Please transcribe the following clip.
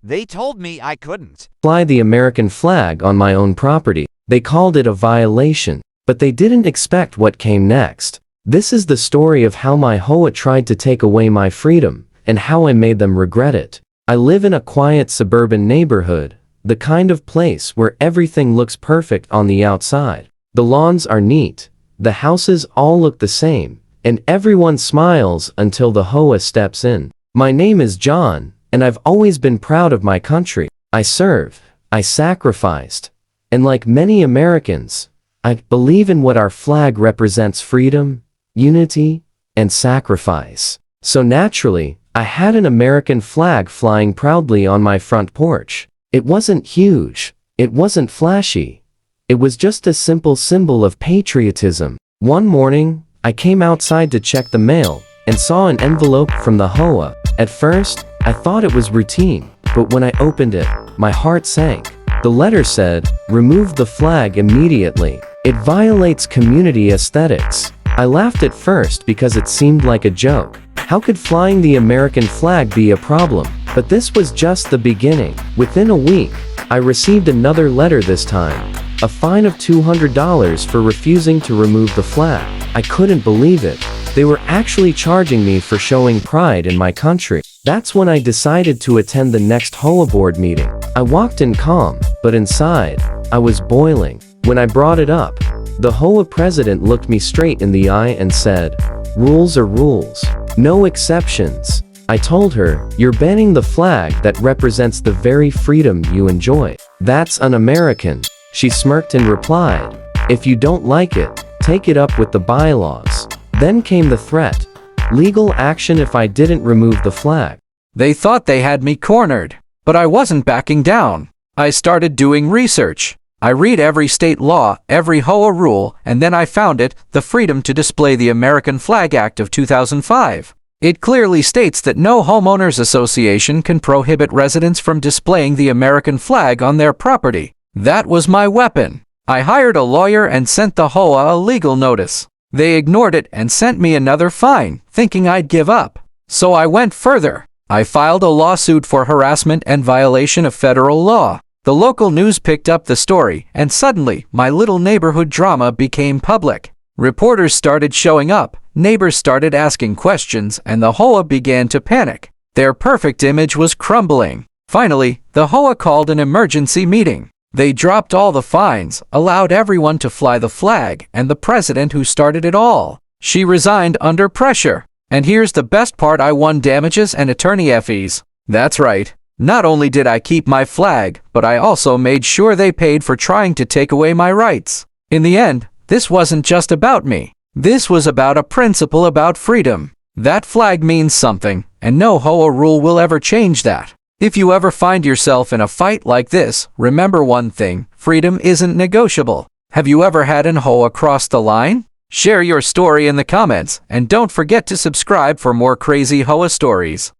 They told me I couldn't fly the American flag on my own property. They called it a violation, but they didn't expect what came next. This is the story of how my HOA tried to take away my freedom, and how I made them regret it. I live in a quiet suburban neighborhood, the kind of place where everything looks perfect on the outside. The lawns are neat, the houses all look the same, and everyone smiles until the HOA steps in. My name is John, and I've always been proud of my country. I served, I sacrificed, and like many Americans, I believe in what our flag represents: freedom, unity, and sacrifice. So naturally, I had an American flag flying proudly on my front porch. It wasn't huge, it wasn't flashy. It was just a simple symbol of patriotism. One morning, I came outside to check the mail and saw an envelope from the HOA. At first, I thought it was routine, but when I opened it, my heart sank. The letter said, "Remove the flag immediately. It violates community aesthetics." I laughed at first because it seemed like a joke. How could flying the American flag be a problem? But this was just the beginning. Within a week, I received another letter, this time a fine of $200 for refusing to remove the flag. I couldn't believe it. They were actually charging me for showing pride in my country. That's when I decided to attend the next HOA board meeting. I walked in calm, but inside, I was boiling. When I brought it up, the HOA president looked me straight in the eye and said, "Rules are rules. No exceptions." I told her, "You're banning the flag that represents the very freedom you enjoy. That's un-American." She smirked and replied, "If you don't like it, take it up with the bylaws." Then came the threat: legal action if I didn't remove the flag. They thought they had me cornered, but I wasn't backing down. I started doing research. I read every state law, every HOA rule, and then I found it, the Freedom to Display the American Flag Act of 2005. It clearly states that no homeowners association can prohibit residents from displaying the American flag on their property. That was my weapon. I hired a lawyer and sent the HOA a legal notice. They ignored it and sent me another fine, thinking I'd give up. So I went further. I filed a lawsuit for harassment and violation of federal law. The local news picked up the story, and suddenly, my little neighborhood drama became public. Reporters started showing up, neighbors started asking questions, and the HOA began to panic. Their perfect image was crumbling. Finally, the HOA called an emergency meeting. They dropped all the fines, allowed everyone to fly the flag, and the president who started it all. She resigned under pressure. And here's the best part: I won damages and attorney fees. That's right. Not only did I keep my flag, but I also made sure they paid for trying to take away my rights. In the end, this wasn't just about me. This was about a principle, about freedom. That flag means something, and no HOA rule will ever change that. If you ever find yourself in a fight like this, remember one thing: freedom isn't negotiable. Have you ever had an HOA cross the line? Share your story in the comments, and don't forget to subscribe for more crazy HOA stories.